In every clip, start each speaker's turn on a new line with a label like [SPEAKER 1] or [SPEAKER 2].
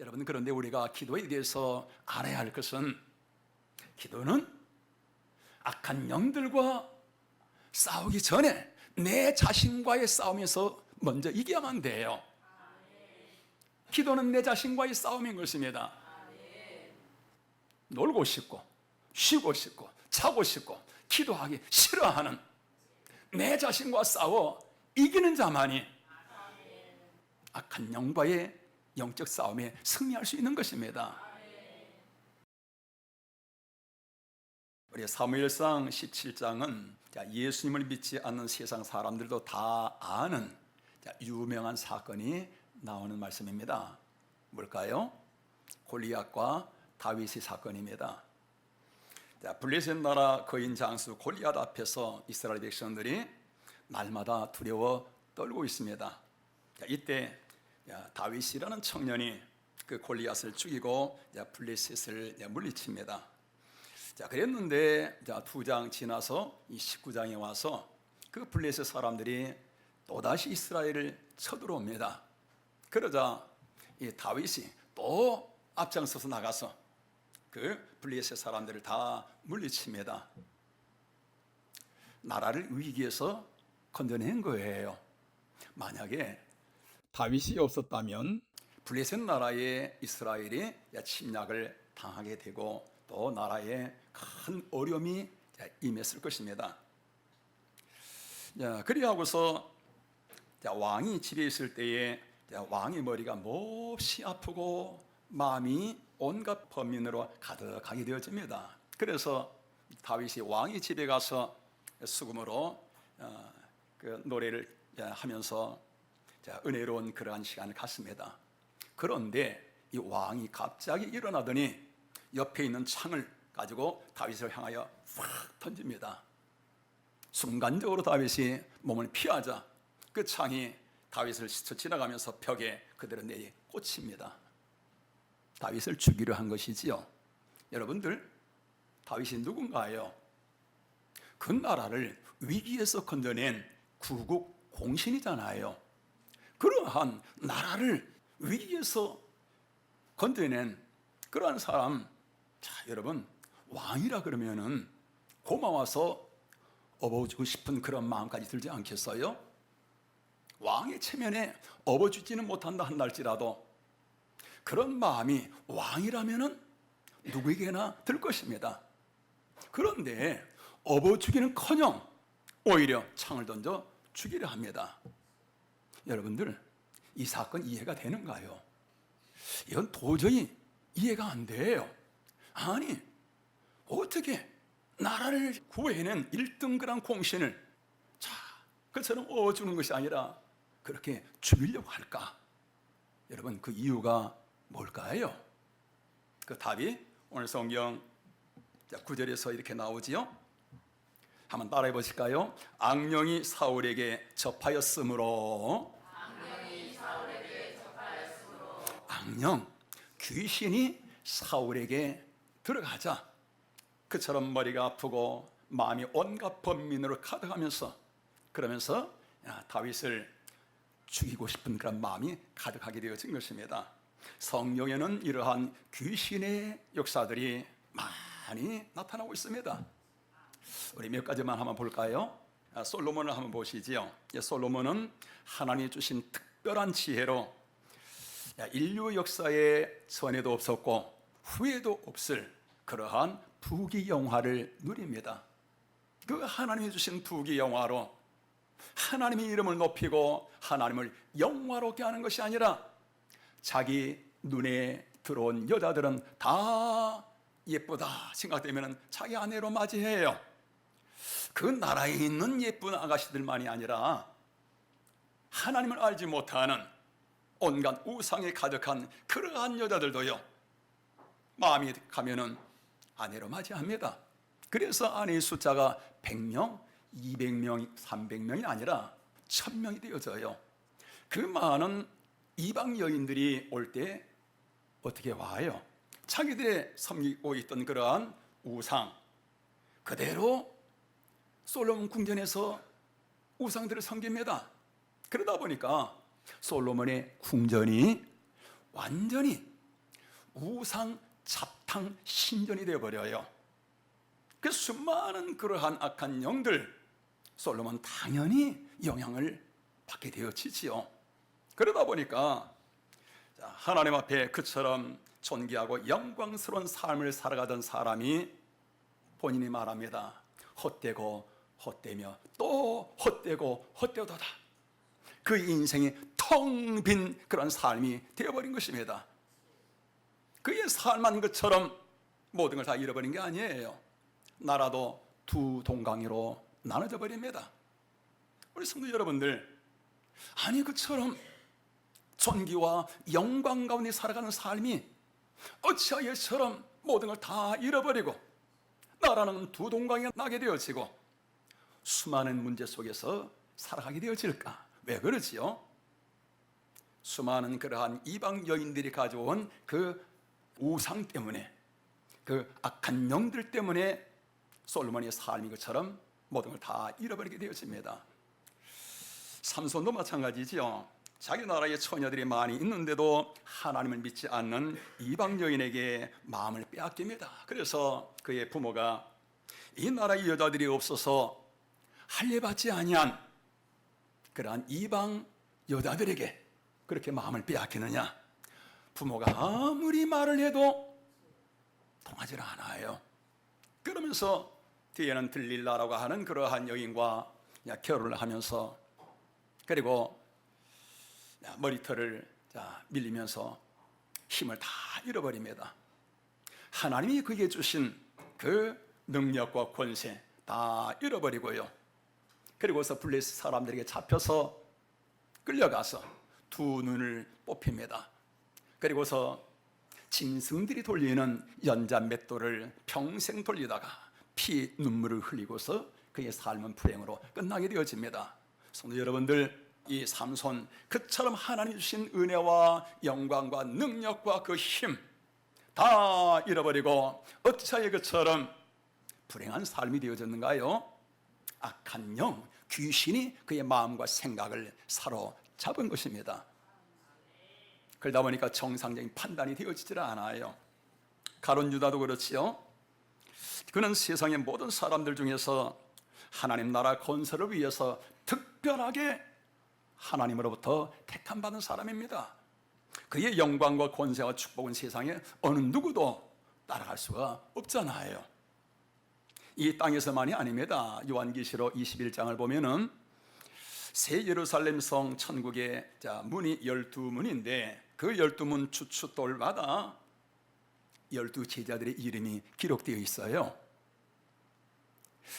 [SPEAKER 1] 여러분, 그런데 우리가 기도에 대해서 알아야 할 것은, 기도는 악한 영들과 싸우기 전에 내 자신과의 싸움에서 먼저 이겨야만 돼요. 기도는 내 자신과의 싸움인 것입니다. 놀고 싶고 쉬고 싶고 자고 싶고 기도하기 싫어하는 내 자신과 싸워 이기는 자만이 악한 영과의 영적 싸움에 승리할 수 있는 것입니다. 우리 사무엘상 17장은 예수님을 믿지 않는 세상 사람들도 다 아는 유명한 사건이 나오는 말씀입니다. 뭘까요? 골리앗과 다윗의 사건입니다. 블레셋 나라 거인 장수 골리앗 앞에서 이스라엘 백성들이 날마다 두려워 떨고 있습니다. 이때 다윗이라는 청년이 그 골리앗을 죽이고 블레셋을 물리칩니다. 그랬는데 2장 지나서 이 19장에 와서 그 블레셋 사람들이 또다시 이스라엘을 쳐들어옵니다. 그러자 이 다윗이 또 앞장서서 나가서 그 블레셋 사람들을 다 물리칩니다. 나라를 위기에서 건져낸 거예요. 만약에 다윗이 없었다면 블레셋 나라에 이스라엘이 침략을 당하게 되고 또 나라에 큰 어려움이 임했을 것입니다. 그리하고서 왕이 집에 있을 때에 왕의 머리가 몹시 아프고 마음이 온갖 번민으로 가득하게 되어집니다. 그래서 다윗이 왕의 집에 가서 수금으로 그 노래를 하면서 은혜로운 그러한 시간을 갖습니다. 그런데 이 왕이 갑자기 일어나더니 옆에 있는 창을 가지고 다윗을 향하여 확 던집니다. 순간적으로 다윗이 몸을 피하자 그 창이 다윗을 스쳐 지나가면서 벽에 그대로 내리 꽂힙니다. 다윗을 죽이려 한 것이지요. 여러분들, 다윗이 누군가요? 그 나라를 위기에서 건져낸 구국 공신이잖아요. 그러한 나라를 위기에서 건져낸 그러한 사람, 여러분, 왕이라 그러면은 고마워서 업어주고 싶은 그런 마음까지 들지 않겠어요? 왕의 체면에 업어주지는 못한다 한날지라도 그런 마음이 왕이라면은 누구에게나 들 것입니다. 그런데 업어주기는커녕 오히려 창을 던져 죽이려 합니다. 여러분들, 이 사건 이해가 되는가요? 이건 도저히 이해가 안 돼요. 아니, 어떻게 나라를 구해낸 1등급한 공신을 그처럼 업어주는 것이 아니라 그렇게 죽이려고 할까? 여러분, 그 이유가 뭘까요? 그 답이 오늘 성경 9절에서 이렇게 나오지요. 한번 따라해 보실까요? 악령이 사울에게 접하였으므로. 악령, 귀신이 사울에게 들어가자 그처럼 머리가 아프고 마음이 온갖 번민으로 가득하면서 그러면서 다윗을 죽이고 싶은 그런 마음이 가득하게 되어진 것입니다. 성경에는 이러한 귀신의 역사들이 많이 나타나고 있습니다. 우리 몇 가지만 한번 볼까요? 솔로몬을 한번 보시지요. 솔로몬은 하나님이 주신 특별한 지혜로 인류 역사에 전에도 없었고 후에도 없을 그러한 부귀영화를 누립니다. 그 하나님이 주신 부귀영화로 하나님의 이름을 높이고 하나님을 영화롭게 하는 것이 아니라 자기 눈에 들어온 여자들은 다 예쁘다 생각되면 자기 아내로 맞이해요. 그 나라에 있는 예쁜 아가씨들만이 아니라 하나님을 알지 못하는 온갖 우상에 가득한 그러한 여자들도요, 마음이 가면은 아내로 맞이합니다. 그래서 아내의 숫자가 100명, 200명, 300명이 아니라 1000명이 되어져요. 그 많은 이방 여인들이 올 때 어떻게 와요? 자기들의 섬기고 있던 그러한 우상 그대로 솔로몬 궁전에서 우상들을 섬깁니다. 그러다 보니까 솔로몬의 궁전이 완전히 우상 잡탕 신전이 되어버려요. 그 수많은 그러한 악한 영들, 솔로몬 당연히 영향을 받게 되어지지요. 그러다 보니까 하나님 앞에 그처럼 존귀하고 영광스러운 삶을 살아가던 사람이 본인이 말합니다. 헛되고 헛되며 또 헛되고 헛되도다. 그 인생이 텅 빈 그런 삶이 되어버린 것입니다. 그의 삶한 것처럼 모든 걸 다 잃어버린 게 아니에요. 나라도 두 동강이로 나눠져 버립니다. 우리 성도 여러분들, 아니 그처럼 존귀와 영광 가운데 살아가는 삶이 어찌하여 이처럼 모든 걸 다 잃어버리고 나라는 두 동강에 나게 되어지고 수많은 문제 속에서 살아가게 되어질까? 왜 그러지요? 수많은 그러한 이방 여인들이 가져온 그 우상 때문에, 그 악한 영들 때문에 솔로몬의 삶이 것처럼 모든 걸 다 잃어버리게 되어집니다. 삼손도 마찬가지지요. 자기 나라에 처녀들이 많이 있는데도 하나님을 믿지 않는 이방 여인에게 마음을 빼앗깁니다. 그래서 그의 부모가 이 나라의 여자들이 없어서 할례받지 아니한 그러한 이방 여자들에게 그렇게 마음을 빼앗기느냐? 부모가 아무리 말을 해도 통하지 않아요. 그러면서 뒤에는 들릴라라고 하는 그러한 여인과 결혼을 하면서, 그리고 머리털을 밀리면서 힘을 다 잃어버립니다. 하나님이 그에게 주신 그 능력과 권세 다 잃어버리고요. 그리고서 블레셋 사람들에게 잡혀서 끌려가서 두 눈을 뽑힙니다. 그리고서 짐승들이 돌리는 연자 맷돌을 평생 돌리다가 피 눈물을 흘리고서 그의 삶은 불행으로 끝나게 되어집니다. 성도 여러분들, 이 삼손 그처럼 하나님 주신 은혜와 영광과 능력과 그 힘 다 잃어버리고 어찌하여 그처럼 불행한 삶이 되어졌는가요? 악한 영, 귀신이 그의 마음과 생각을 사로잡은 것입니다. 그러다 보니까 정상적인 판단이 되어지질 않아요. 가룟 유다도 그렇지요. 그는 세상의 모든 사람들 중에서 하나님 나라 건설을 위해서 특별하게 하나님으로부터 택함받은 사람입니다. 그의 영광과 권세와 축복은 세상에 어느 누구도 따라갈 수가 없잖아요. 이 땅에서만이 아닙니다. 요한계시록 21장을 보면은 새 예루살렘 성 천국의 문이 12문인데 그 12문 추추돌마다 12제자들의 이름이 기록되어 있어요.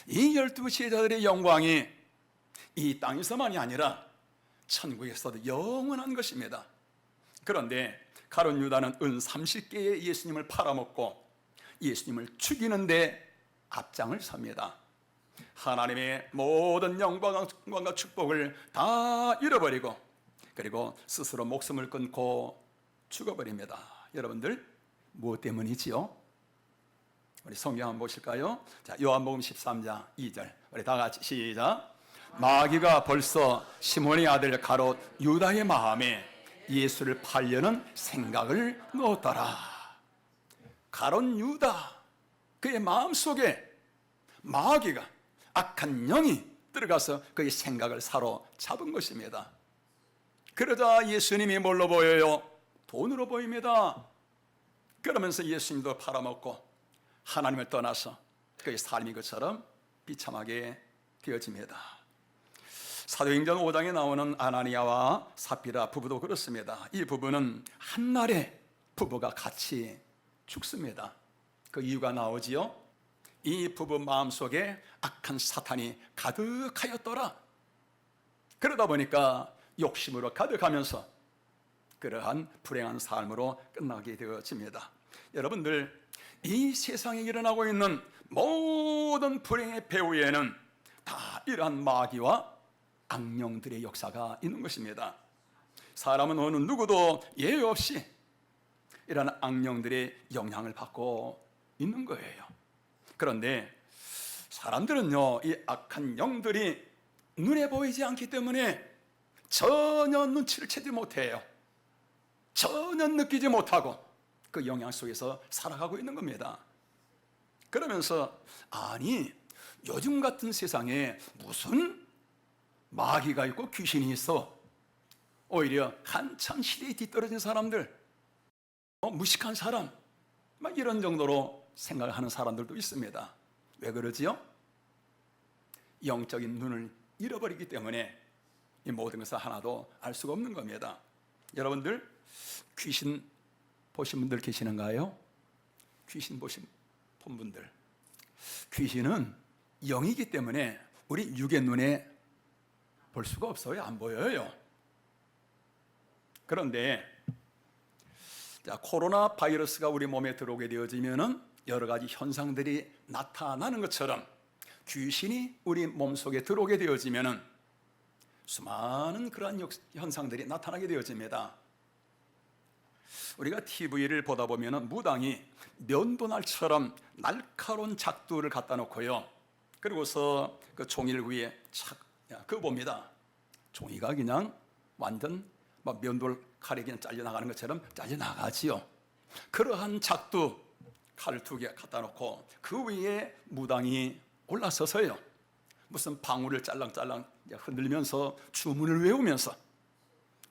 [SPEAKER 1] 이 12제자들의 영광이 이 땅에서만이 아니라 천국에서도 영원한 것입니다. 그런데 가룟 유다는 은 30개의 예수님을 팔아먹고 예수님을 죽이는데 앞장을 섭니다. 하나님의 모든 영광과 축복을 다 잃어버리고 그리고 스스로 목숨을 끊고 죽어버립니다. 여러분들, 무엇 때문이지요? 우리 성경 한번 보실까요? 자, 요한복음 13장 2절 우리 다 같이 시작. 마귀가 벌써 시몬의 아들 가롯 유다의 마음에 예수를 팔려는 생각을 넣었더라. 가롯 유다, 그의 마음속에 마귀가, 악한 영이 들어가서 그의 생각을 사로잡은 것입니다. 그러자 예수님이 뭘로 보여요? 돈으로 보입니다. 그러면서 예수님도 팔아먹고 하나님을 떠나서 그의 삶이 그처럼 비참하게 되어집니다. 사도행전 5장에 나오는 아나니아와 삽비라 부부도 그렇습니다. 이 부부는 한날에 부부가 같이 죽습니다. 그 이유가 나오지요. 이 부부 마음속에 악한 사탄이 가득하였더라. 그러다 보니까 욕심으로 가득하면서 그러한 불행한 삶으로 끝나게 되어집니다. 여러분들, 이 세상에 일어나고 있는 모든 불행의 배후에는 다 이러한 마귀와 악령들의 역사가 있는 것입니다. 사람은 어느 누구도 예외 없이 이러한 악령들의 영향을 받고 있는 거예요. 그런데 사람들은요, 이 악한 영들이 눈에 보이지 않기 때문에 전혀 눈치를 채지 못해요. 전혀 느끼지 못하고 그 영향 속에서 살아가고 있는 겁니다. 그러면서 아니 요즘 같은 세상에 무슨 마귀가 있고 귀신이 있어? 오히려 한참 시대에 뒤떨어진 사람들, 무식한 사람, 막 이런 정도로 생각하는 사람들도 있습니다. 왜 그러지요? 영적인 눈을 잃어버리기 때문에 이 모든 것을 하나도 알 수가 없는 겁니다. 여러분들 귀신 보신 분들 계시는가요? 귀신 본 분들. 귀신은 영이기 때문에 우리 육의 눈에 볼 수가 없어요. 안 보여요. 그런데 자, 코로나 바이러스가 우리 몸에 들어오게 되어지면은 여러 가지 현상들이 나타나는 것처럼 귀신이 우리 몸속에 들어오게 되어지면은 수많은 그러한 현상들이 나타나게 되어집니다. 우리가 TV를 보다 보면은 무당이 면도날처럼 날카로운 작두를 갖다 놓고요. 그리고서 그 종이를 위에 착 그거 봅니다. 종이가 그냥 완전 막 면도를 칼이 그냥 잘려 나가는 것처럼 잘려 나가지요. 그러한 작두 칼을 2개 갖다 놓고 그 위에 무당이 올라서서요. 무슨 방울을 짤랑짤랑 흔들면서 주문을 외우면서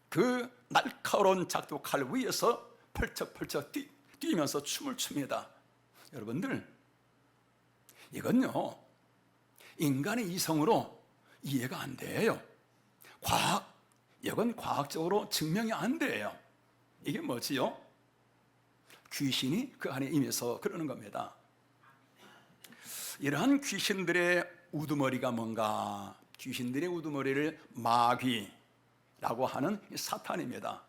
[SPEAKER 1] 그 날카로운 작두 칼 위에서 펄쩍펄쩍 뛰면서 춤을 춥니다. 여러분들 이건요 인간의 이성으로 이해가 안 돼요. 이건 과학적으로 증명이 안 돼요. 이게 뭐지요? 귀신이 그 안에 임해서 그러는 겁니다. 이러한 귀신들의 우두머리가 뭔가? 귀신들의 우두머리를 마귀라고 하는 사탄입니다.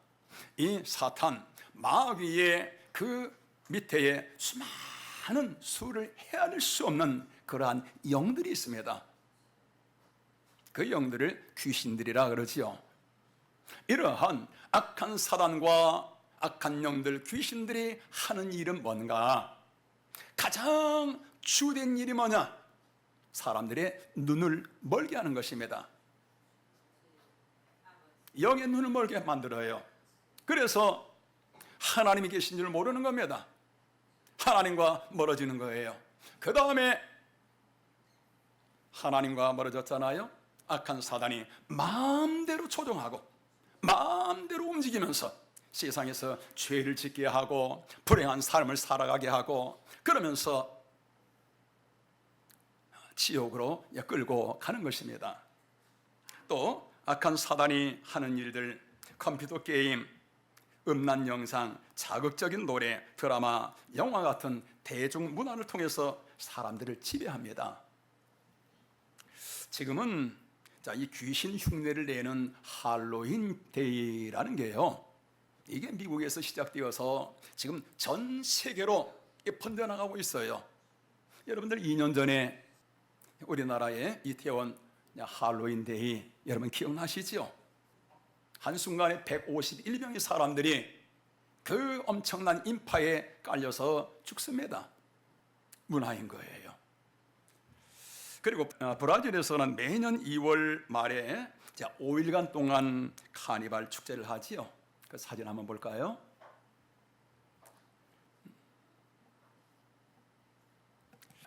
[SPEAKER 1] 이 사탄, 마귀의 그 밑에 수많은 수를 헤아릴 수 없는 그러한 영들이 있습니다. 그 영들을 귀신들이라 그러지요. 이러한 악한 사단과 악한 영들, 귀신들이 하는 일은 뭔가? 가장 주된 일이 뭐냐? 사람들의 눈을 멀게 하는 것입니다. 영의 눈을 멀게 만들어요. 그래서 하나님이 계신 줄 모르는 겁니다. 하나님과 멀어지는 거예요. 그 다음에 하나님과 멀어졌잖아요. 악한 사단이 마음대로 조종하고 마음대로 움직이면서 세상에서 죄를 짓게 하고 불행한 삶을 살아가게 하고 그러면서 지옥으로 끌고 가는 것입니다. 또 악한 사단이 하는 일들, 컴퓨터 게임, 음란 영상, 자극적인 노래, 드라마, 영화 같은 대중문화를 통해서 사람들을 지배합니다. 지금은 이 귀신 흉내를 내는 할로윈 데이라는 게요, 이게 미국에서 시작되어서 지금 전 세계로 번져나가고 있어요. 여러분들 2년 전에 우리나라의 이태원 할로윈 데이 여러분 기억나시죠? 한순간에 151명의 사람들이 그 엄청난 인파에 깔려서 죽습니다. 문화인 거예요. 그리고 브라질에서는 매년 2월 말에 5일간 동안 카니발 축제를 하지요. 그 사진 한번 볼까요?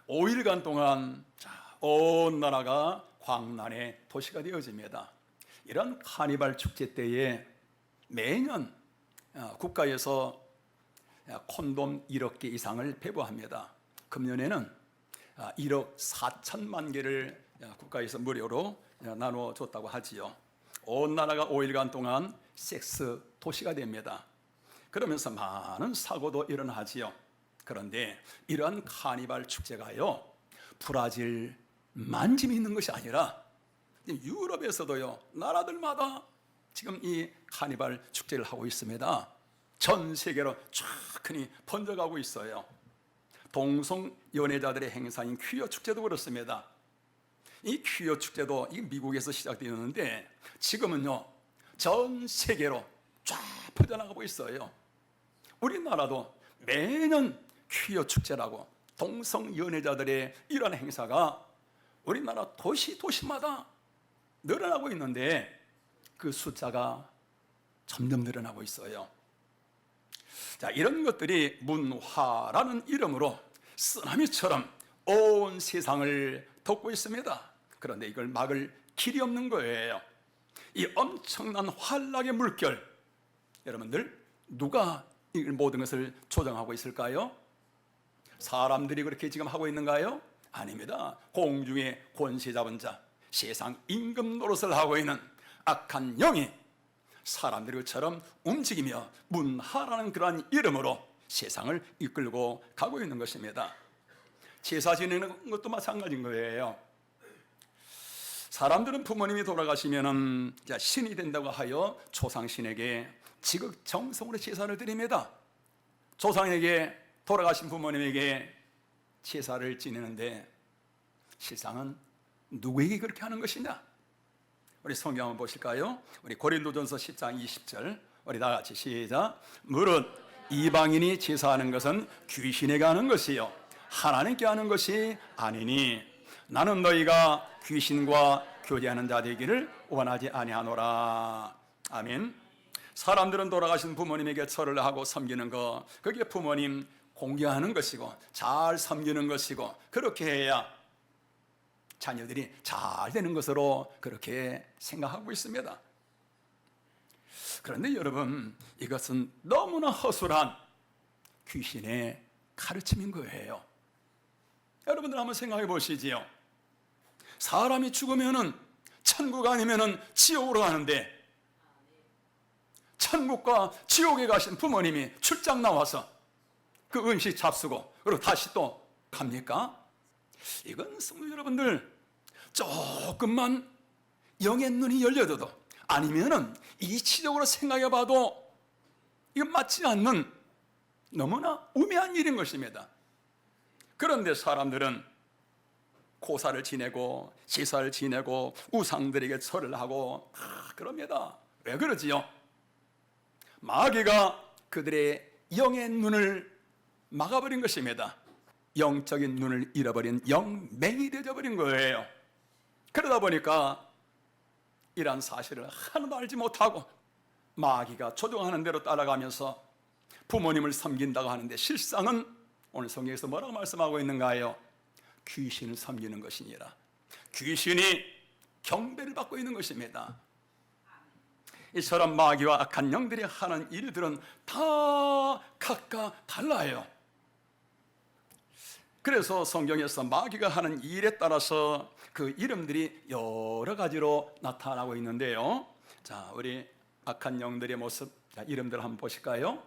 [SPEAKER 1] (5일간) 동안 온 나라가 광란의 도시가 되어집니다. 이런 카니발 축제 때에 매년 국가에서 콘돔 1억 개 이상을 배부합니다. 금년에는 1억 4천만 개를 국가에서 무료로 나눠줬다고 하지요. 온 나라가 5일간 동안 섹스 도시가 됩니다. 그러면서 많은 사고도 일어나지요. 그런데 이러한 카니발 축제가요, 브라질만 지금 있는 것이 아니라 유럽에서도요, 나라들마다 지금 이 카니발 축제를 하고 있습니다. 전 세계로 쫙 크니 번져가고 있어요. 동성 연애자들의 행사인 퀴어 축제도 그렇습니다. 이 퀴어 축제도 미국에서 시작되었는데 지금은요 전 세계로 쫙 퍼져나가고 있어요. 우리나라도 매년 퀴어 축제라고 동성 연애자들의 이런 행사가 우리나라 도시마다 늘어나고 있는데 그 숫자가 점점 늘어나고 있어요. 자, 이런 것들이 문화라는 이름으로 쓰나미처럼 온 세상을 덮고 있습니다. 그런데 이걸 막을 길이 없는 거예요. 이 엄청난 환락의 물결, 여러분들 누가 이 모든 것을 조정하고 있을까요? 사람들이 그렇게 지금 하고 있는가요? 아닙니다. 공중의 권세 잡은 자, 세상 임금 노릇을 하고 있는 악한 영이 사람들처럼 움직이며 문화라는 그러한 이름으로 세상을 이끌고 가고 있는 것입니다. 제사 지내는 것도 마찬가지인 거예요. 사람들은 부모님이 돌아가시면은 신이 된다고 하여 조상신에게 지극정성으로 제사를 드립니다. 조상에게, 돌아가신 부모님에게 제사를 지내는데 실상은 누구에게 그렇게 하는 것이냐? 우리 성경 한번 보실까요? 우리 고린도전서 10장 20절, 우리 다 같이 시작. 무릇 이방인이 제사하는 것은 귀신에게 하는 것이요 하나님께 하는 것이 아니니 나는 너희가 귀신과 교제하는 자 되기를 원하지 아니하노라. 아멘. 사람들은 돌아가신 부모님에게 절을 하고 섬기는 것, 그게 부모님 공경하는 것이고 잘 섬기는 것이고, 그렇게 해야 자녀들이 잘 되는 것으로 그렇게 생각하고 있습니다. 그런데 여러분, 이것은 너무나 허술한 귀신의 가르침인 거예요. 여러분들 한번 생각해 보시지요. 사람이 죽으면은 천국 아니면은 지옥으로 가는데, 천국과 지옥에 가신 부모님이 출장 나와서 그 음식 잡수고 그리고 다시 또 갑니까? 이건 성도 여러분들, 조금만 영의 눈이 열려져도, 아니면은 이치적으로 생각해 봐도 이건 맞지 않는 너무나 우매한 일인 것입니다. 그런데 사람들은 고사를 지내고 제사를 지내고 우상들에게 절을 하고 그럽니다. 왜 그러지요? 마귀가 그들의 영의 눈을 막아버린 것입니다. 영적인 눈을 잃어버린 영맹이 되어버린 거예요. 그러다 보니까 이러한 사실을 하나도 알지 못하고 마귀가 조종하는 대로 따라가면서 부모님을 섬긴다고 하는데, 실상은 오늘 성경에서 뭐라고 말씀하고 있는가요? 귀신을 섬기는 것이니라. 귀신이 경배를 받고 있는 것입니다. 이처럼 마귀와 악한 영들이 하는 일들은 다 각각 달라요. 그래서 성경에서 마귀가 하는 일에 따라서 그 이름들이 여러 가지로 나타나고 있는데요. 자, 우리 악한 영들의 모습, 자, 이름들 한번 보실까요?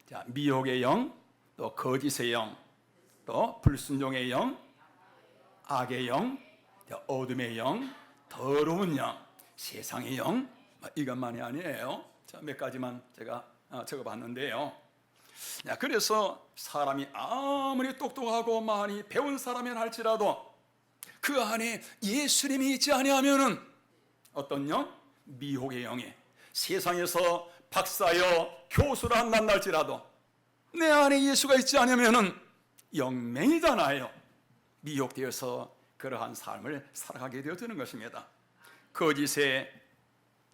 [SPEAKER 1] 자, 미혹의 영, 또 거짓의 영, 또 불순종의 영, 악의 영, 어둠의 영, 더러운 영, 세상의 영, 이것만이 아니에요. 자, 몇 가지만 제가 적어봤는데요. 자, 그래서 사람이 아무리 똑똑하고 많이 배운 사람이라 할지라도 그 안에 예수님이 있지 아니하면은 어떤 영? 미혹의 영이 세상에서 박사여 교수라 만날지라도 내 안에 예수가 있지 않으면은 영맹이잖아요. 미혹되어서 그러한 삶을 살아가게 되어지는 것입니다. 거짓에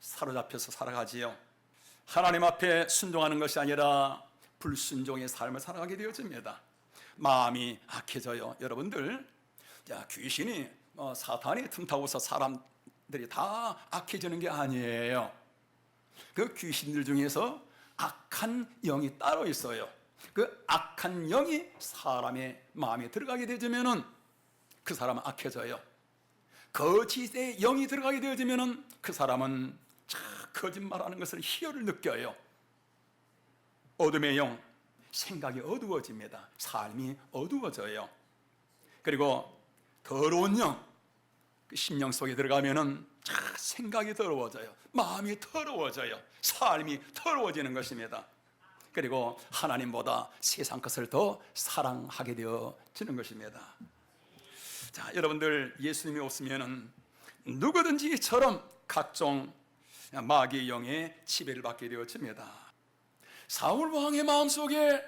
[SPEAKER 1] 사로잡혀서 살아가지요. 하나님 앞에 순종하는 것이 아니라 불순종의 삶을 살아가게 되어집니다. 마음이 악해져요. 여러분들, 자, 귀신이 사탄이 틈타고서 사람들이 다 악해지는 게 아니에요. 그 귀신들 중에서 악한 영이 따로 있어요. 그 악한 영이 사람의 마음에 들어가게 되면은 그 사람은 악해져요. 거짓의 영이 들어가게 되어지면은 그 사람은 거짓말하는 것을 희열을 느껴요. 어둠의 영, 생각이 어두워집니다. 삶이 어두워져요. 그리고 더러운 영, 그 심령 속에 들어가면은 생각이 더러워져요. 마음이 더러워져요. 삶이 더러워지는 것입니다. 그리고 하나님보다 세상 것을 더 사랑하게 되어지는 것입니다. 자, 여러분들, 예수님이 없으면은 누구든지 이처럼 각종 마귀의 영의 지배를 받게 되어집니다. 사울 왕의 마음속에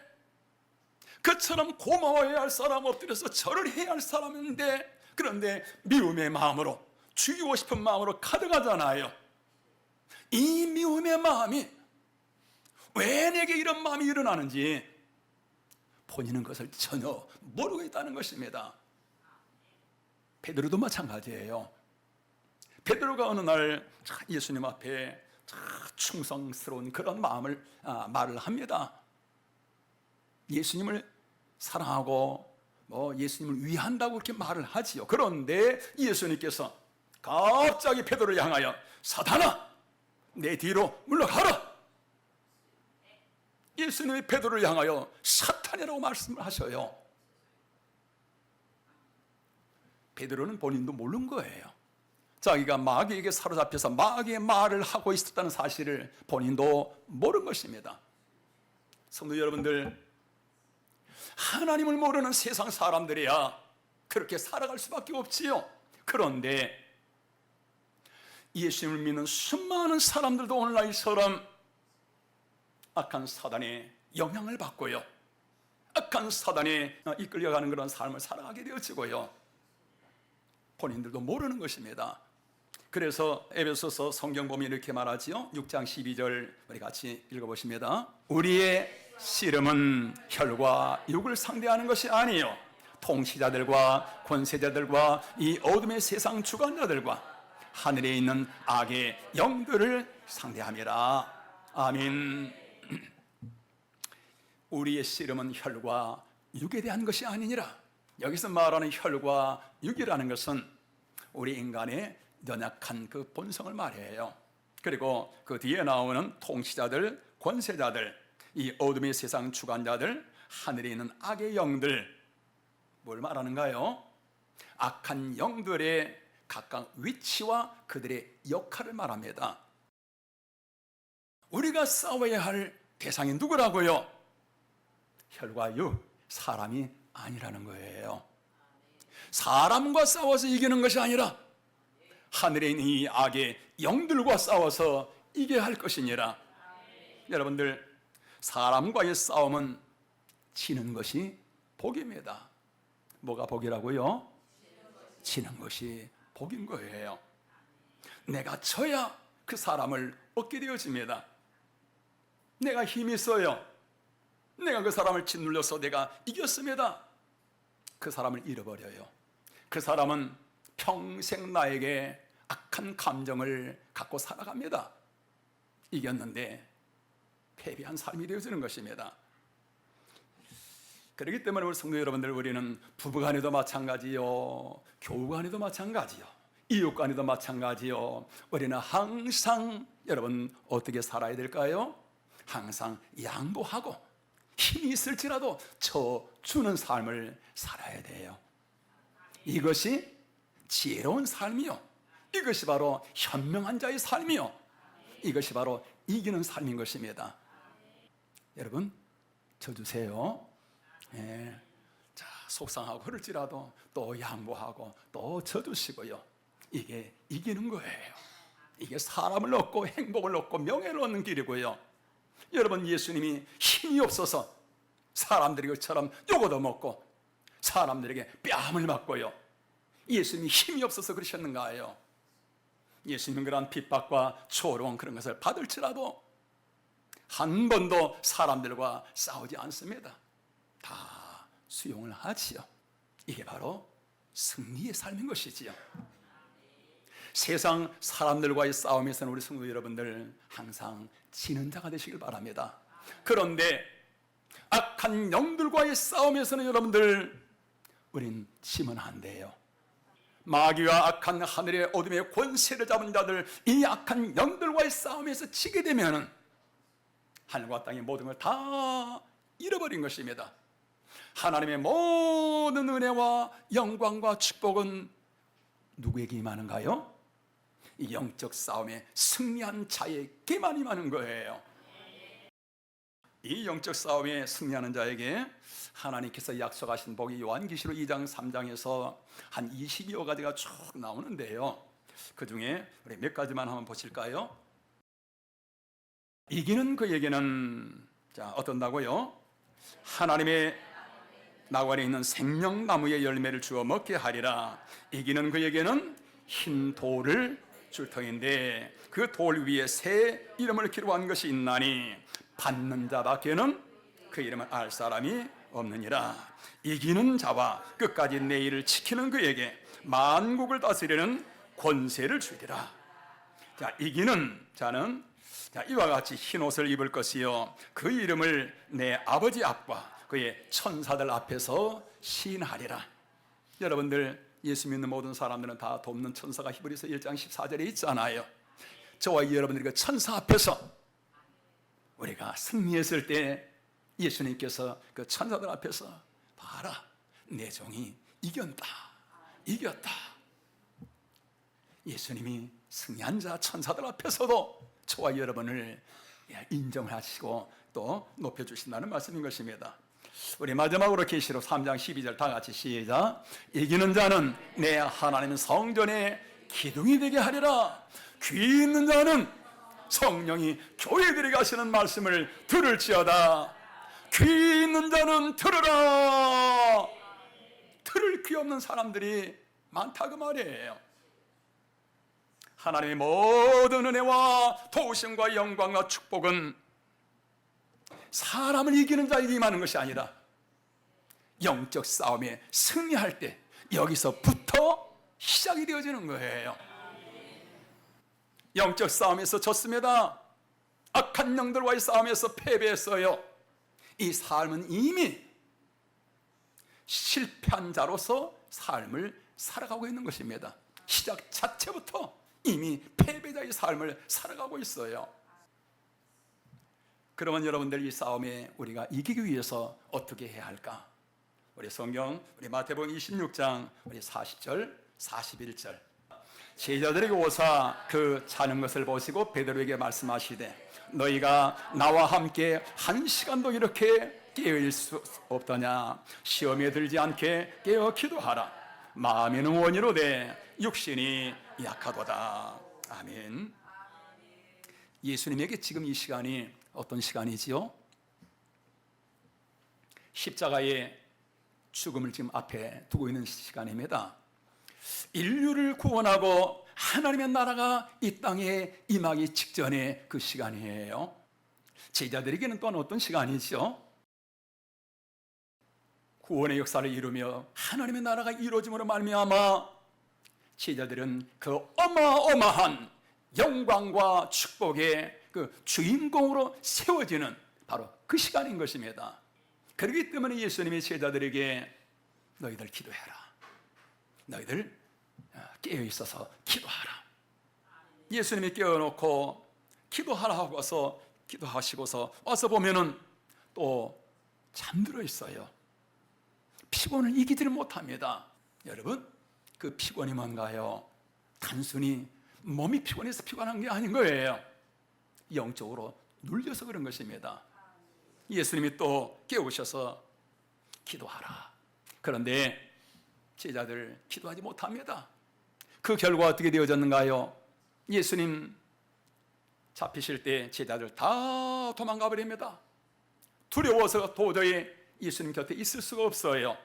[SPEAKER 1] 그처럼 고마워해야 할 사람, 엎드려서 절을 해야 할 사람인데, 그런데 미움의 마음으로, 죽이고 싶은 마음으로 가득하잖아요. 이 미움의 마음이 왜 내게 이런 마음이 일어나는지 본인은 그것을 전혀 모르고 있다는 것입니다. 베드로도 마찬가지예요. 베드로가 어느 날 예수님 앞에 충성스러운 그런 말을 합니다. 예수님을 사랑하고 예수님을 위한다고 그렇게 말을 하지요. 그런데 예수님께서 갑자기 베드로를 향하여 사탄아, 내 뒤로 물러가라. 예수님이 베드로를 향하여 사탄이라고 말씀을 하셔요. 베드로는 본인도 모르는 거예요. 자기가 마귀에게 사로잡혀서 마귀의 말을 하고 있었다는 사실을 본인도 모르는 것입니다. 성도 여러분들, 하나님을 모르는 세상 사람들이야 그렇게 살아갈 수밖에 없지요. 그런데 예수님을 믿는 수많은 사람들도 오늘날 이처럼 악한 사단의 영향을 받고요, 악한 사단에 이끌려가는 그런 삶을 살아가게 되어지고요, 본인들도 모르는 것입니다. 그래서 에베소서 성경 보면 이렇게 말하지요. 6장 12절 우리 같이 읽어보십니다. 우리의 씨름은 혈과 육을 상대하는 것이 아니요 통치자들과 권세자들과 이 어둠의 세상 주관자들과 하늘에 있는 악의 영들을 상대함이라. 아멘. 우리의 씨름은 혈과 육에 대한 것이 아니니라. 여기서 말하는 혈과 육이라는 것은 우리 인간의 연약한 그 본성을 말해요. 그리고 그 뒤에 나오는 통치자들, 권세자들, 이 어둠의 세상 주관자들, 하늘에 있는 악의 영들, 뭘 말하는가요? 악한 영들의 각각 위치와 그들의 역할을 말합니다. 우리가 싸워야 할 대상이 누구라고요? 혈과 육, 사람이 아니라는 거예요. 사람과 싸워서 이기는 것이 아니라 하늘에 있는 이 악의 영들과 싸워서 이겨야 할 것이니라. 여러분들, 사람과의 싸움은 지는 것이 복입니다. 뭐가 복이라고요? 지는 것이 복인 거예요. 내가 져야 그 사람을 얻게 되어집니다. 내가 힘이 있어요. 내가 그 사람을 짓눌러서 내가 이겼습니다. 그 사람을 잃어버려요. 그 사람은 평생 나에게 악한 감정을 갖고 살아갑니다. 이겼는데 패배한 삶이 되어지는 것입니다. 그렇기 때문에 우리 성도 여러분들, 우리는 부부간에도 마찬가지요, 교우간에도 마찬가지요, 이웃간에도 마찬가지요. 우리는 항상 여러분 어떻게 살아야 될까요? 항상 양보하고 힘이 있을지라도 쳐주는 삶을 살아야 돼요. 이것이 지혜로운 삶이요, 이것이 바로 현명한 자의 삶이요, 이것이 바로 이기는 삶인 것입니다. 여러분, 쳐주세요. 예. 자, 속상하고 그럴지라도 또 양보하고 또 쳐주시고요. 이게 이기는 거예요. 이게 사람을 얻고 행복을 얻고 명예를 얻는 길이고요. 여러분, 예수님이 힘이 없어서 사람들이 그처럼 요거도 먹고 사람들에게 뺨을 맞고요, 예수님이 힘이 없어서 그러셨는가요? 예수님은 그런 핍박과 조롱 그런 것을 받을지라도 한 번도 사람들과 싸우지 않습니다. 다 수용을 하지요. 이게 바로 승리의 삶인 것이지요. 세상 사람들과의 싸움에서는 우리 성도 여러분들 항상 지는 자가 되시길 바랍니다. 그런데 악한 영들과의 싸움에서는 여러분들, 우린 지면 안 돼요. 마귀와 악한 하늘의 어둠의 권세를 잡은 자들, 이 악한 영들과의 싸움에서 지게 되면 하늘과 땅의 모든 걸 다 잃어버린 것입니다. 하나님의 모든 은혜와 영광과 축복은 누구에게 임하는가요? 이 영적 싸움에 승리한 자에게만 임하는 거예요. 이 영적 싸움에 승리하는 자에게 하나님께서 약속하신 복이 요한계시록 2장 3장에서 한 20여 가지가 쭉 나오는데요, 그 중에 우리 몇 가지만 한번 보실까요? 이기는 그에게는, 자, 어떤다고요? 하나님의 나관에 있는 생명나무의 열매를 주어 먹게 하리라. 이기는 그에게는 흰 돌을 줄 터인데 그 돌 위에 새 이름을 기록한 것이 있나니 받는 자밖에는 그 이름을 알 사람이 없느니라. 이기는 자와 끝까지 내 일을 지키는 그에게 만국을 다스리는 권세를 주리라. 자, 이기는 자는 이와 같이 흰 옷을 입을 것이요 그 이름을 내 아버지 앞과 그의 천사들 앞에서 시인하리라. 여러분들, 예수 믿는 모든 사람들은 다 돕는 천사가 히브리서 1장 14절에 있잖아요. 저와 여러분들이 그 천사 앞에서 우리가 승리했을 때 예수님께서 그 천사들 앞에서 봐라, 내 종이 이겼다. 예수님이 승리한 자 천사들 앞에서도 저와 여러분을 인정을 하시고 또 높여주신다는 말씀인 것입니다. 우리 마지막으로 계시록 3장 12절 다 같이 시작. 이기는 자는 내 하나님 성전에 기둥이 되게 하리라. 귀 있는 자는 성령이 교회들에게 하시는 말씀을 들을지어다. 귀 있는 자는 들으라. 들을 귀 없는 사람들이 많다 그 말이에요. 하나님의 모든 은혜와 도우심과 영광과 축복은 사람을 이기는 자에게 임하는 것이 아니라 영적 싸움에 승리할 때 여기서부터 시작이 되어지는 거예요. 영적 싸움에서 졌습니다. 악한 영들과의 싸움에서 패배했어요. 이 삶은 이미 실패한 자로서 삶을 살아가고 있는 것입니다. 시작 자체부터 이미 패배자의 삶을 살아가고 있어요. 그러면 여러분들, 이 싸움에 우리가 이기기 위해서 어떻게 해야 할까? 우리 성경, 우리 마태복음 26장 우리 40절 41절 제자들에게 오사 그 자는 것을 보시고 베드로에게 말씀하시되 너희가 나와 함께 한 시간도 이렇게 깨어있을 수 없더냐? 시험에 들지 않게 깨어 기도하라. 마음에는 원이로되 육신이 약하도다. 아멘. 예수님에게 지금 이 시간이 어떤 시간이지요? 십자가의 죽음을 지금 앞에 두고 있는 시간입니다. 인류를 구원하고 하나님의 나라가 이 땅에 임하기 직전의 그 시간이에요. 제자들에게는 또한 어떤 시간이죠? 구원의 역사를 이루며 하나님의 나라가 이루어짐으로 말미암아 제자들은 그 어마어마한 영광과 축복의 그 주인공으로 세워지는 바로 그 시간인 것입니다. 그렇기 때문에 예수님이 제자들에게 너희들 기도해라. 너희들 깨어 있어서 기도하라. 예수님이 깨어놓고 기도하라 하고서 기도하시고서 와서 보면은 또 잠들어 있어요. 피곤을 이기지를 못합니다. 여러분, 그 피곤이 뭔가요? 단순히 몸이 피곤해서 피곤한 게 아닌 거예요. 영적으로 눌려서 그런 것입니다. 예수님이 또 깨우셔서 기도하라. 그런데 제자들 기도하지 못합니다. 그 결과 어떻게 되어졌는가요? 예수님 잡히실 때 제자들 다 도망가 버립니다. 두려워서 도저히 예수님 곁에 있을 수가 없어요.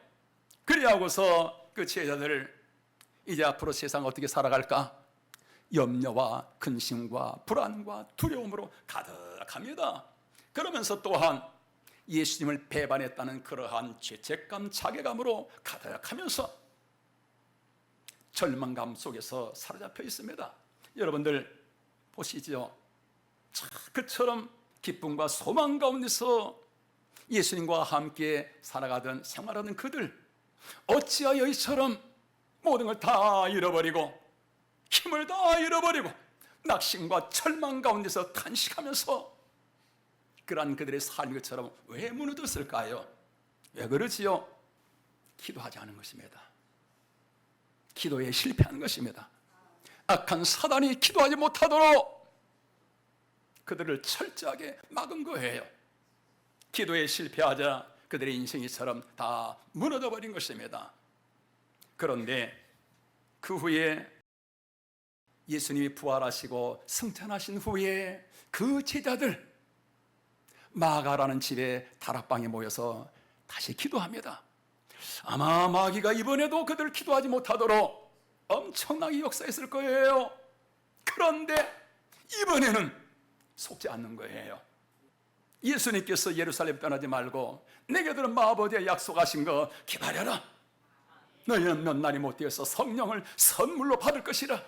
[SPEAKER 1] 그래하고서 그 제자들 이제 앞으로 세상 어떻게 살아갈까? 염려와 근심과 불안과 두려움으로 가득합니다. 그러면서 또한 예수님을 배반했다는 그러한 죄책감, 자괴감으로 가득하면서 절망감 속에서 사로잡혀 있습니다. 여러분들 보시죠. 그처럼 기쁨과 소망 가운데서 예수님과 함께 살아가던 생활하던 그들, 어찌하여 이처럼 모든 걸 다 잃어버리고 힘을 다 잃어버리고 낙심과 절망 가운데서 탄식하면서 그러한 그들의 삶이 것처럼 왜 무너졌을까요? 왜 그러지요? 기도하지 않은 것입니다. 기도에 실패한 것입니다. 악한 사단이 기도하지 못하도록 그들을 철저하게 막은 거예요. 기도에 실패하자 그들의 인생이처럼 다 무너져 버린 것입니다. 그런데 그 후에 예수님이 부활하시고 승천하신 후에 그 제자들 마가라는 집에 다락방에 모여서 다시 기도합니다. 아마 마귀가 이번에도 그들 기도하지 못하도록 엄청나게 역사했을 거예요. 그런데 이번에는 속지 않는 거예요. 예수님께서 예루살렘 떠나지 말고 내게 들은 아버지의 약속하신 거 기다려라. 너희는 몇 날이 못 되어서 성령을 선물로 받을 것이라.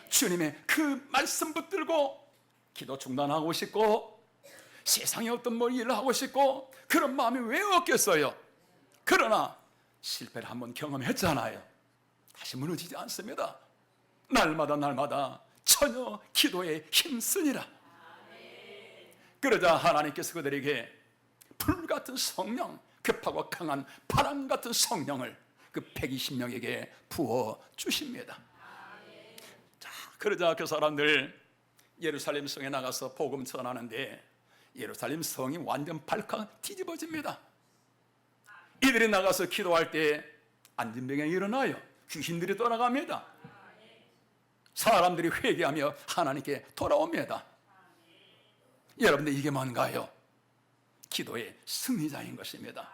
[SPEAKER 1] 주님의 그 말씀 붙들고 기도 중단하고 싶고 세상에 어떤 뭐 일을 하고 싶고 그런 마음이 왜 없겠어요? 그러나 실패를 한번 경험했잖아요. 다시 무너지지 않습니다. 날마다 전혀 기도에 힘쓰니라. 그러자 하나님께서 그들에게 불같은 성령, 급하고 강한 바람 같은 성령을 그 120명에게 부어 주십니다. 자, 그러자 그 사람들 예루살렘 성에 나가서 복음 전하는데 예루살렘 성이 완전 발칵 뒤집어집니다. 이들이 나가서 기도할 때 안진병이 일어나요. 귀신들이 떠나갑니다. 사람들이 회개하며 하나님께 돌아옵니다. 여러분들 이게 뭔가요? 기도의 승리자인 것입니다.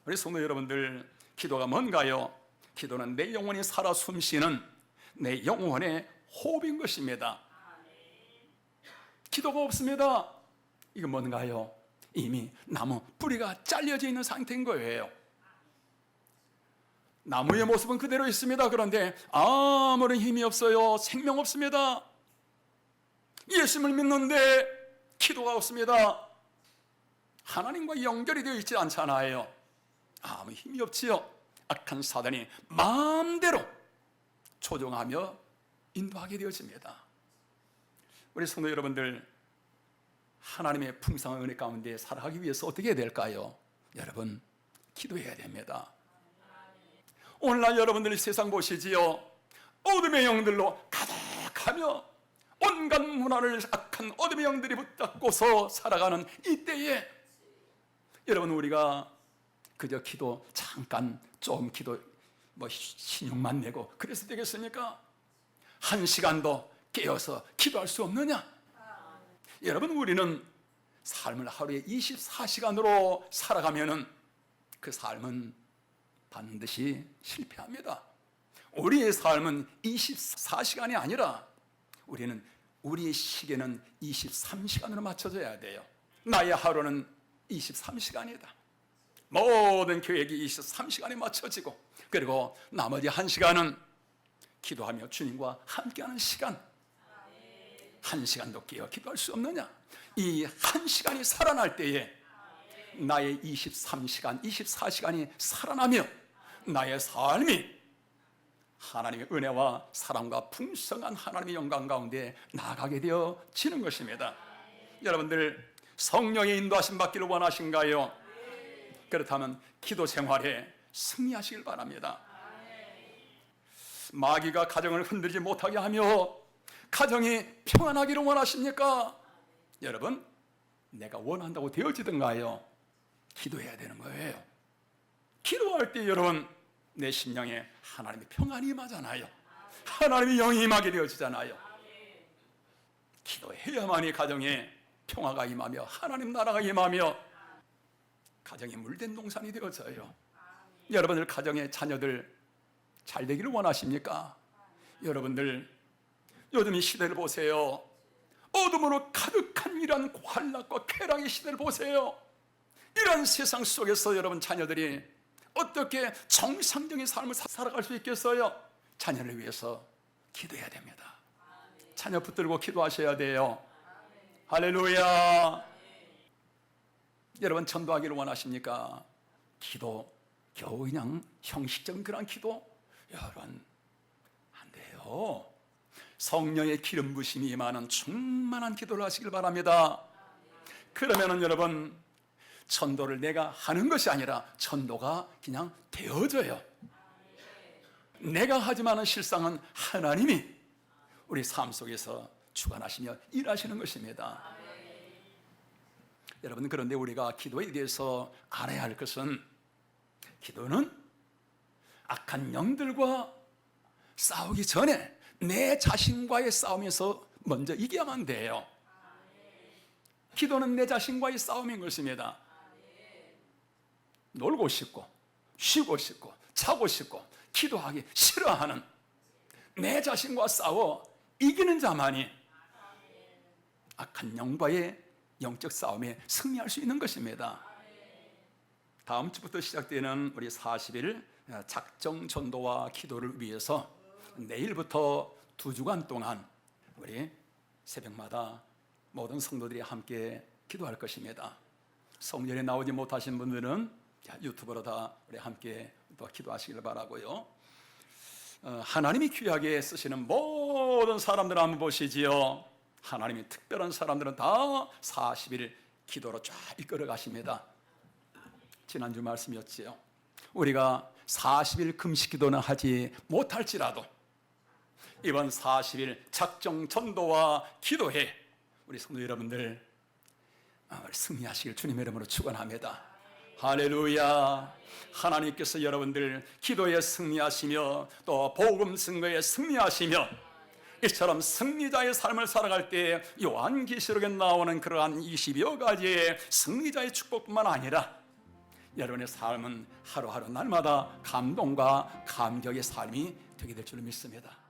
[SPEAKER 1] 우리 성도 여러분들, 기도가 뭔가요? 기도는 내 영혼이 살아 숨쉬는 내 영혼의 호흡인 것입니다. 기도가 없습니다. 이건 뭔가요? 이미 나무 뿌리가 잘려져 있는 상태인 거예요. 나무의 모습은 그대로 있습니다. 그런데 아무런 힘이 없어요. 생명 없습니다. 예수님을 믿는데 기도가 없습니다. 하나님과 연결이 되어 있지 않잖아요. 아무 힘이 없지요. 악한 사단이 마음대로 조종하며 인도하게 되어집니다. 우리 성도 여러분들, 하나님의 풍성한 은혜 가운데 살아가기 위해서 어떻게 해야 될까요? 여러분, 기도해야 됩니다. 오늘날 여러분들이 세상 보시지요. 어둠의 영들로 가득하며 온갖 문화를 악한 어둠의 영들이 붙잡고서 살아가는 이때에 여러분, 우리가 그저 기도 잠깐 좀 기도 신용만 내고 그래서 되겠습니까? 한 시간도 깨어서 기도할 수 없느냐? 여러분, 우리는 삶을 하루에 24시간으로 살아가면은 그 삶은 반드시 실패합니다. 우리의 삶은 24시간이 아니라 우리의 시계는 23시간으로 맞춰져야 돼요. 나의 하루는 23시간이다. 모든 계획이 23시간에 맞춰지고, 그리고 나머지 1시간은 기도하며 주님과 함께하는 시간. 1시간도 깨어 기도할 수 없느냐? 이 1시간이 살아날 때에 나의 23시간, 24시간이 살아나며 나의 삶이 하나님의 은혜와 사랑과 풍성한 하나님의 영광 가운데 나아가게 되어지는 것입니다. 여러분들, 성령의 인도하심 받기를 원하신가요? 그렇다면 기도 생활에 승리하시길 바랍니다. 마귀가 가정을 흔들지 못하게 하며 가정이 평안하기를 원하십니까? 여러분, 내가 원한다고 되어지던가요? 기도해야 되는 거예요. 기도할 때 여러분, 내 심령에 하나님의 평안이 임하잖아요. 하나님의 영이 임하게 되어지잖아요. 기도해야만이 가정에 평화가 임하며 하나님 나라가 임하며 가정이 물된 동산이 되어져요. 여러분들 가정의 자녀들 잘 되기를 원하십니까? 여러분들 요즘 이 시대를 보세요. 어둠으로 가득한 이런 환락과 쾌락의 시대를 보세요. 이런 세상 속에서 여러분 자녀들이 어떻게 정상적인 삶을 살아갈 수 있겠어요? 자녀를 위해서 기도해야 됩니다. 자녀 붙들고 기도하셔야 돼요. 할렐루야. 여러분, 전도하기를 원하십니까? 기도 겨우 그냥 형식적인 그런 기도? 여러분, 안 돼요. 성령의 기름 부심이 임하는 충만한 기도를 하시길 바랍니다. 그러면은 여러분, 전도를 내가 하는 것이 아니라 전도가 그냥 되어져요. 내가 하지만은 실상은 하나님이 우리 삶 속에서 주관하시며 일하시는 것입니다. 여러분, 그런데 우리가 기도에 대해서 알아야 할 것은, 기도는 악한 영들과 싸우기 전에 내 자신과의 싸움에서 먼저 이겨야만 돼요. 기도는 내 자신과의 싸움인 것입니다. 놀고 싶고 쉬고 싶고 자고 싶고 기도하기 싫어하는 내 자신과 싸워 이기는 자만이 악한 영과의 영적 싸움에 승리할 수 있는 것입니다. 다음 주부터 시작되는 우리 40일 작정 전도와 기도를 위해서 내일부터 2주간 동안 우리 새벽마다 모든 성도들이 함께 기도할 것입니다. 성전에 나오지 못하신 분들은 유튜브로 다 우리 함께 또 기도하시길 바라고요. 하나님이 귀하게 쓰시는 모든 사람들 한번 보시지요. 하나님이 특별한 사람들은 다 40일 기도로 쫙 이끌어 가십니다. 지난주 말씀이었지요. 우리가 40일 금식 기도는 하지 못할지라도 이번 40일 작정 전도와 기도해 우리 성도 여러분들 승리하시길 주님의 이름으로 축원합니다. 할렐루야. 하나님께서 여러분들 기도에 승리하시며 또 복음 증거에 승리하시며 이처럼 승리자의 삶을 살아갈 때 요한계시록에 나오는 그러한 20여 가지의 승리자의 축복뿐만 아니라 여러분의 삶은 하루하루 날마다 감동과 감격의 삶이 되게 될 줄 믿습니다.